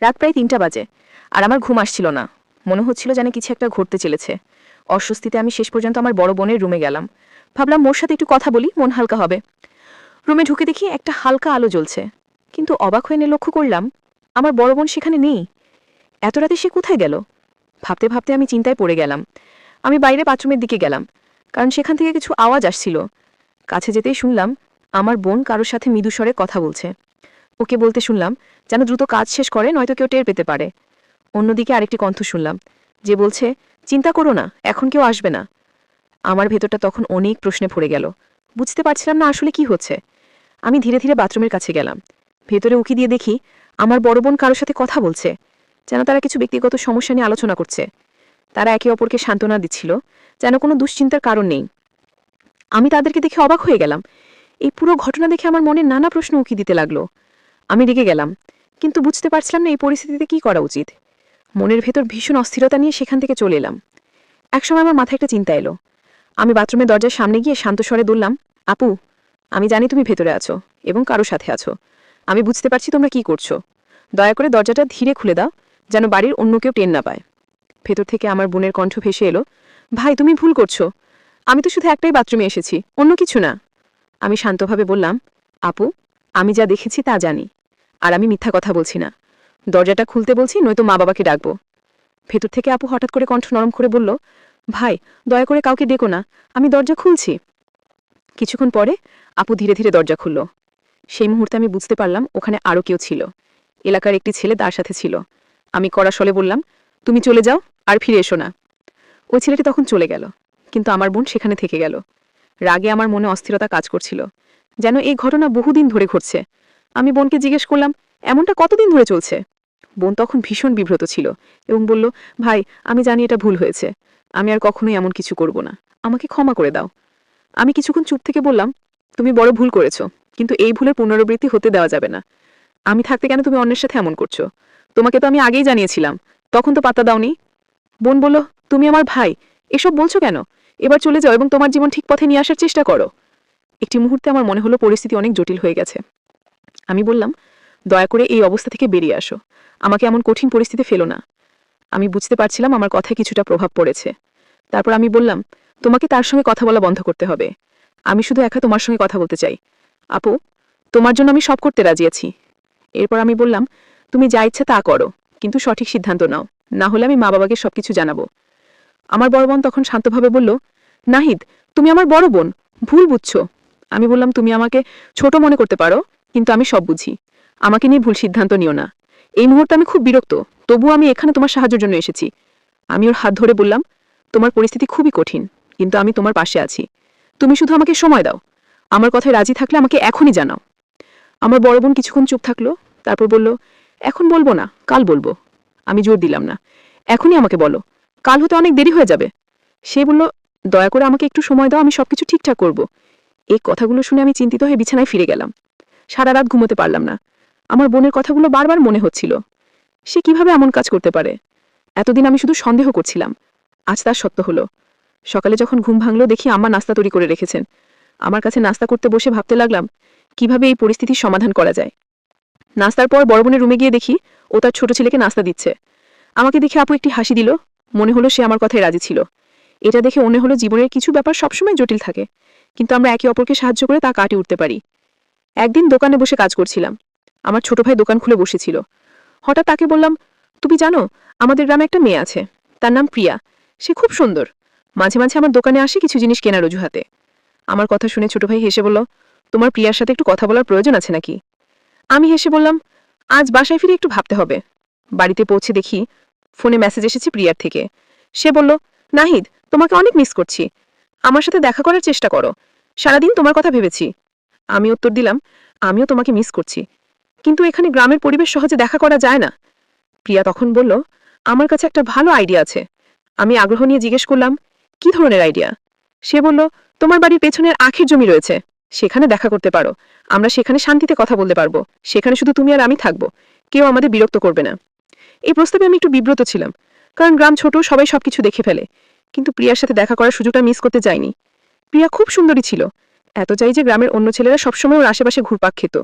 রাত প্রায় ৩টা বাজে, আর আমার ঘুম আসছিল না। মনে হচ্ছিল যেন কিছু একটা ঘটতে চলেছে। অস্বস্তিতে আমি শেষ পর্যন্ত আমার বড় বোনের রুমে গেলাম। ভাবলাম মোর সাথে একটু কথা বলি, মন হালকা হবে। রুমে ঢুকে দেখি একটা হালকা আলো জ্বলছে, কিন্তু অবাক হয়ে লক্ষ্য করলাম আমার বড় বোন সেখানে নেই। এত রাতে সে কোথায় গেল? ভাবতে ভাবতে আমি চিন্তায় পড়ে গেলাম। আমি বাইরে বাথরুমের দিকে গেলাম, কারণ সেখান থেকে কিছু আওয়াজ আসছিল। কাছে যেতেই শুনলাম আমার বোন কারোর সাথে মৃদু স্বরে কথা বলছে। ওকে বলতে শুনলাম যেন দ্রুত কাজ শেষ করে, নয়তো কেউ টের পেতে পারে। অন্যদিকে আরেকটি কণ্ঠ শুনলাম যে বলছে, চিন্তা করো না, এখন কেউ আসবে না। আমার ভেতরটা তখন অনেক প্রশ্নে ভরে গেল। বুঝতে পারছিলাম না আসলে কি হচ্ছে। আমি ধীরে ধীরে বাথরুমের কাছে গেলাম। ভেতরে উকি দিয়ে দেখি আমার বড় বোন কারোর সাথে কথা বলছে, যেন তারা কিছু ব্যক্তিগত সমস্যা নিয়ে আলোচনা করছে। তারা একে অপরকে সান্ত্বনা দিচ্ছিল, যেন কোনো দুশ্চিন্তার কারণ নেই। আমি তাদেরকে দেখে অবাক হয়ে গেলাম। এই পুরো ঘটনা দেখে আমার মনে নানা প্রশ্ন উকি দিতে লাগলো। আমি রেগে গেলাম, কিন্তু বুঝতে পারছিলাম না এই পরিস্থিতিতে কি করা উচিত। মনের ভেতর ভীষণ অস্থিরতা নিয়ে সেখান থেকে চলে এলাম। একসময় আমার মাথায় একটা চিন্তা এলো। আমি বাথরুমের দরজার সামনে গিয়ে শান্ত স্বরে বললাম, আপু, আমি জানি তুমি ভেতরে আছো এবং কারো সাথে আছো। আমি বুঝতে পারছি তোমরা কি করছো। দয়া করে দরজাটা ধীরে খুলে দাও, যেন বাড়ির অন্য কেউ টের না পায়। ভেতর থেকে আমার বোনের কণ্ঠ ভেসে এলো, ভাই তুমি ভুল করছো, আমি তো শুধু একটাই বাথরুমে এসেছি, অন্য কিছু না। আমি শান্তভাবে বললাম, আপু, আমি যা দেখেছি তা জানি, আর আমি মিথ্যা কথা বলছি না। দরজাটা খুলতে বলছি, নয়তো মা বাবাকে ডাকবো। ভেতর থেকে আপু হঠাৎ করে কণ্ঠ নরম করে বলল, ভাই দয়া করে কাউকে ডেকো না, আমি দরজা খুলছি। কিছুক্ষণ পরে আপু ধীরে ধীরে দরজা খুলল। সেই মুহূর্তে আমি বুঝতে পারলাম ওখানে আরও কেউ ছিল। এলাকার একটি ছেলে তার সাথে ছিল। আমি কড়া স্বরে বললাম, তুমি চলে যাও, আর ফিরে এসো না। ওই ছেলেটি তখন চলে গেল, কিন্তু আমার বোন সেখানে থেকে গেল। রাগে আমার মনে অস্থিরতা কাজ করছিল, যেন এই ঘটনা বহুদিন ধরে ঘটছে। আমি বোনকে জিজ্ঞেস করলাম, এমনটা কতদিন ধরে চলছে? বোন তখন ভীষণ বিব্রত ছিল এবং বলল, ভাই আমি জানি এটা ভুল হয়েছে, আমি আর কখনোই এমন কিছু করব না, আমাকে ক্ষমা করে দাও। আমি কিছুক্ষণ চুপ থেকে বললাম, তুমি বড় ভুল করেছো, কিন্তু এই ভুলের পুনরাবৃত্তি হতে দেওয়া যাবে না। আমি থাকতে কেন তুমি অন্যের সাথে এমন করছো? তোমাকে তো আমি আগেই জানিয়েছিলাম, তখন তো পাত্তা দাওনি। বোন বলল, তুমি আমার ভাই, এসব বলছো কেন? এবার চলে যাও এবং তোমার জীবন ঠিক পথে নিয়ে আসার চেষ্টা করো। একটি মুহূর্তে আমার মনে হলো পরিস্থিতি অনেক জটিল হয়ে গেছে। আমি বললাম, দয়া করে এই অবস্থা থেকে বেরিয়ে আসো, আমাকে এমন কঠিন পরিস্থিতি ফেলো না। আমি বুঝতে পারছিলাম আমার কথায় কিছুটা প্রভাব পড়েছে। তারপর আমি বললাম, তোমাকে তার সঙ্গে কথা বলা বন্ধ করতে হবে। আমি শুধু একা তোমার সঙ্গে কথা বলতে চাই। আপু, তোমার জন্য আমি সব করতে রাজি আছি। এরপর আমি বললাম, তুমি যা ইচ্ছা তা করো, কিন্তু সঠিক সিদ্ধান্ত নাও, না হলে আমি মা বাবাকে সবকিছু জানাবো। আমার বড় বোন তখন শান্তভাবে বলল, নাহিদ, তুমি আমার বড় বোন, ভুল বুঝছো। আমি বললাম, তুমি আমাকে ছোট মনে করতে পারো, কিন্তু আমি সব বুঝি। আমাকে নিয়ে ভুল সিদ্ধান্ত নিও না। এই মুহূর্তে আমি খুব বিরক্ত, তবুও আমি এখানে তোমার সাহায্যের জন্য এসেছি। আমি ওর হাত ধরে বললাম, তোমার পরিস্থিতি খুবই কঠিন, কিন্তু আমি তোমার পাশে আছি। তুমি শুধু আমাকে সময় দাও। আমার কথায় রাজি থাকলে আমাকে এখনই জানাও। আমার বড় বোন কিছুক্ষণ চুপ থাকলো, তারপর বলল, এখন বলবো না, কাল বলবো। আমি জোর দিলাম না, এখনই আমাকে বলো, কাল হতে অনেক দেরি হয়ে যাবে। সে বলল, দয়া করে আমাকে একটু সময় দাও, আমি সবকিছু ঠিকঠাক করব। এই কথাগুলো শুনে আমি চিন্তিত হয়ে বিছানায় ফিরে গেলাম। সারা রাত ঘুমোতে পারলাম না। আমার বোনের কথাগুলো বারবার মনে হচ্ছিল। সে কিভাবে এমন কাজ করতে পারে? এতদিন আমি শুধু সন্দেহ করছিলাম, আজ তার সত্য হলো। সকালে যখন ঘুম ভাঙলো দেখি আম্মা নাস্তা তৈরি করে রেখেছেন। আমার কাছে নাস্তা করতে বসে ভাবতে লাগলাম কিভাবে এই পরিস্থিতির সমাধান করা যায়। নাস্তার পর বড় বোনের রুমে গিয়ে দেখি ও তার ছোট ছেলেকে নাস্তা দিচ্ছে। আমাকে দেখে আপু একটি হাসি দিল, মনে হলো সে আমার কথায় রাজি ছিল। এটা দেখে মনে হলো জীবনের কিছু ব্যাপার সবসময় জটিল থাকে, কিন্তু আমরা একে অপরকে সাহায্য করে তা কাটিয়ে উঠতে পারি। একদিন দোকানে বসে কাজ করছিলাম। আমার ছোট ভাই দোকান খুলে বসেছিল। হঠাৎ তাকে বললাম, তুমি জানো আমাদের গ্রামে একটা মেয়ে আছে, তার নাম প্রিয়া। সে খুব সুন্দর, মাঝে মাঝে আমার দোকানে আসে কিছু জিনিস কেনার অজুহাতে। আমার কথা শুনে ছোট ভাই হেসে বলল, তোমার প্রিয়ার সাথে একটু কথা বলার প্রয়োজন আছে নাকি? আমি হেসে বললাম, আজ বাসায় ফিরে একটু ভাবতে হবে। বাড়িতে পৌঁছে দেখি ফোনে মেসেজ এসেছে প্রিয়ার থেকে। সে বলল, নাহিদ, তোমাকে অনেক মিস করছি, আমার সাথে দেখা করার চেষ্টা করো, সারাদিন তোমার কথা ভেবেছি। আমি উত্তর দিলাম, আমিও তোমাকে মিস করছি, কিন্তু এখানে গ্রামের পরিবেশ সহজে দেখা করা যায় না। প্রিয়া তখন বলল, আমার কাছে একটা ভালো আইডিয়া আছে। আমি আগ্রহ নিয়ে জিজ্ঞেস করলাম, কি ধরনের আইডিয়া? সে বলল, তোমার বাড়ির পেছনের আখের জমি রয়েছে, সেখানে দেখা করতে পারো। আমরা সেখানে শান্তিতে কথা বলতে পারবো, সেখানে শুধু তুমি আর আমি থাকবো, কেউ আমাদের বিরক্ত করবে না। এই প্রস্তাবে আমি একটু বিব্রত ছিলাম, কারণ গ্রাম ছোট, সবাই সবকিছু দেখে ফেলে। কিন্তু প্রিয়ার সাথে দেখা করার সুযোগটা মিস করতে চাইনি। প্রিয়া খুব সুন্দরী ছিল, এত চাই যে গ্রামের অন্য ছেলেরা সবসময় ওর আশেপাশে ঘুরপাক খেত।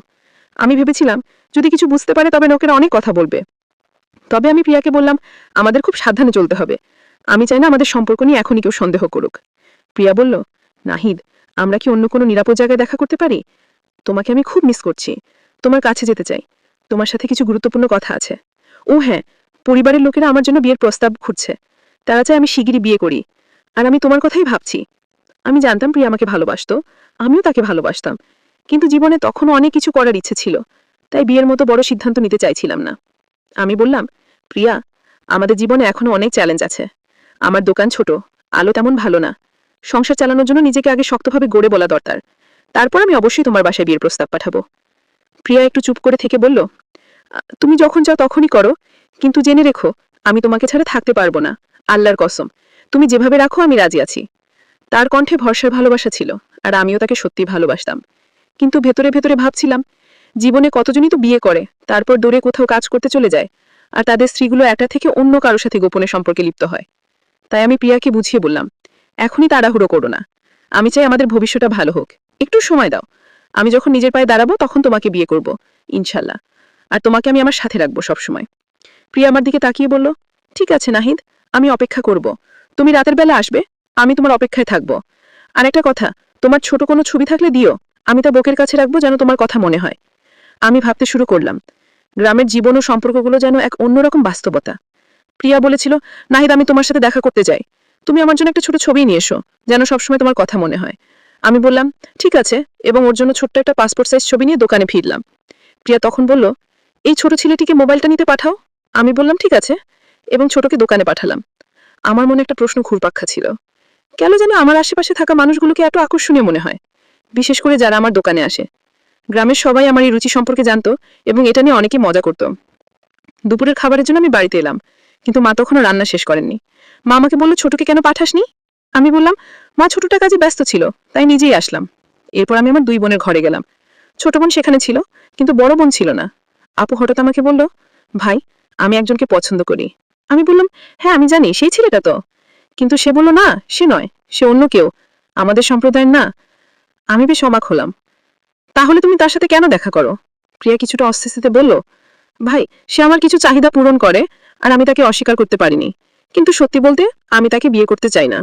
আমি ভেবেছিলাম যদি কিছু বুঝতে পারে তবে লোকেরা অনেক কথা বলবে। তবে আমি প্রিয়াকে বললাম, আমাদের খুব সাবধানে চলতে হবে। আমি চাই না আমাদের সম্পর্ক নিয়ে এখনই কেউ সন্দেহ করুক। প্রিয়া বলল, নাহিদ, আমরা কি অন্য কোনো নিরাপদ জায়গায় দেখা করতে পারি? তোমাকে আমি খুব মিস করছি, তোমার কাছে যেতে চাই, তোমার সাথে কিছু গুরুত্বপূর্ণ কথা আছে। ও হ্যাঁ, পরিবারের লোকেরা আমার জন্য বিয়ের প্রস্তাব খুঁজছে, তারা চায় আমি শিগগিরই বিয়ে করি। আর আমি তোমার কথাই ভাবছি। আমি জানতাম প্রিয়া আমাকে ভালোবাসতো, আমিও তাকে ভালোবাসতাম, কিন্তু জীবনে তখনও অনেক কিছু করার ইচ্ছে ছিল, তাই বিয়ের মতো বড় সিদ্ধান্ত নিতে চাইছিলাম না। আমি বললাম, প্রিয়া, আমাদের জীবনে এখনো অনেক চ্যালেঞ্জ আছে। আমার দোকান ছোট, আলো তেমন ভালো না, সংসার চালানোর জন্য নিজেকে আগে শক্তভাবে গড়ে বলা দরকার, তারপর আমি অবশ্যই তোমার বাসায় বিয়ের প্রস্তাব পাঠাবো। প্রিয়া একটু চুপ করে থেকে বলল, তুমি যখন চাও তখনই করো, কিন্তু জেনে রেখো, আমি তোমাকে ছাড়া থাকতে পারবো না, আল্লাহর কসম। তুমি যেভাবে রাখো আমি রাজি আছি। তার কণ্ঠে ভরসার ভালোবাসা ছিল, আর আমিও তাকে সত্যি ভালোবাসতাম। কিন্তু ভেতরে ভেতরে ভাবছিলাম, জীবনে কতজনই তো বিয়ে করে, তারপর দূরে কোথাও কাজ করতে চলে যায়, আর তাদের স্ত্রীগুলো একটা থেকে অন্য কারোর সাথে গোপনে সম্পর্কে লিপ্ত হয়। তাই আমি প্রিয়াকে বুঝিয়ে বললাম, এখনই তাড়াহুড়ো করো না, আমি চাই আমাদের ভবিষ্যৎটা ভালো হোক, একটু সময় দাও। আমি যখন নিজের পায়ে দাঁড়াবো তখন তোমাকে বিয়ে করব, ইনশাল্লাহ। আর তোমাকে আমি আমার সাথে রাখবো সবসময়। প্রিয়া আমার দিকে তাকিয়ে বলল, ঠিক আছে নাহিদ, আমি অপেক্ষা করব। তুমি রাতের বেলা আসবে, আমি তোমার অপেক্ষায় থাকবো। আর একটা কথা, তোমার ছোট কোনো ছবি থাকলে দিও, আমি তা বুকের কাছে রাখবো যেন তোমার কথা মনে হয়। আমি ভাবতে শুরু করলাম, গ্রামের জীবন ও সম্পর্কগুলো যেন এক অন্যরকম বাস্তবতা। প্রিয়া বলেছিল, নাহিদ, আমি তোমার সাথে দেখা করতে যাই, তুমি আমার জন্য একটা ছোট ছবি নিয়ে এসো, যেন সবসময় তোমার কথা মনে হয়। আমি বললাম, ঠিক আছে, এবং ওর জন্য ছোট্ট একটা পাসপোর্ট সাইজ ছবি নিয়ে দোকানে ফিরলাম। প্রিয়া তখন বলল, এই ছোট ছেলেটিকে মোবাইলটা নিতে পাঠাও। আমি বললাম, ঠিক আছে, এবং ছোটকে দোকানে পাঠালাম। আমার মনে একটা প্রশ্ন ঘুরপাক খাচ্ছিল, কেন যেন আমার আশেপাশে থাকা মানুষগুলোকে এত আকর্ষণীয় মনে হয়, বিশেষ করে যারা আমার দোকানে আসে। গ্রামের সবাই আমার এই রুচি সম্পর্কে জানতো, এবং এটা নিয়ে অনেকে মজা করত। দুপুরের খাবারের জন্য আমি বাড়িতে এলাম, কিন্তু মা তখনও রান্না শেষ করেননি। মা আমাকে বলল, ছোটকে কেন পাঠাসনি? আমি বললাম, মা, ছোটটা কাজে ব্যস্ত ছিল, তাই নিজেই আসলাম। এরপর আমি আমার দুই বোনের ঘরে গেলাম। ছোট বোন সেখানে ছিল, কিন্তু বড় বোন ছিল না। আপু হঠাৎ আমাকে বলল, ভাই, আমি একজনকে পছন্দ করি। আমি বললাম, হ্যাঁ আমি জানি, সেই ছেলেটা তো। কিন্তু সে বলল, না, সে নয়, সে অন্য কেউ, আমাদের সম্প্রদায়ের না। আমি বেশ অবাক হলাম। তাহলে তুমি তার সাথে কেন দেখা করো? প্রিয়া কিছুটা অস্বস্তিতে বলল, ভাই, সে আমার কিছু চাহিদা পূরণ করে, আর আমি তাকে অস্বীকার করতে পারিনি। কিন্তু সত্যি বলতে, আমি তাকে বিয়ে করতে চাই না।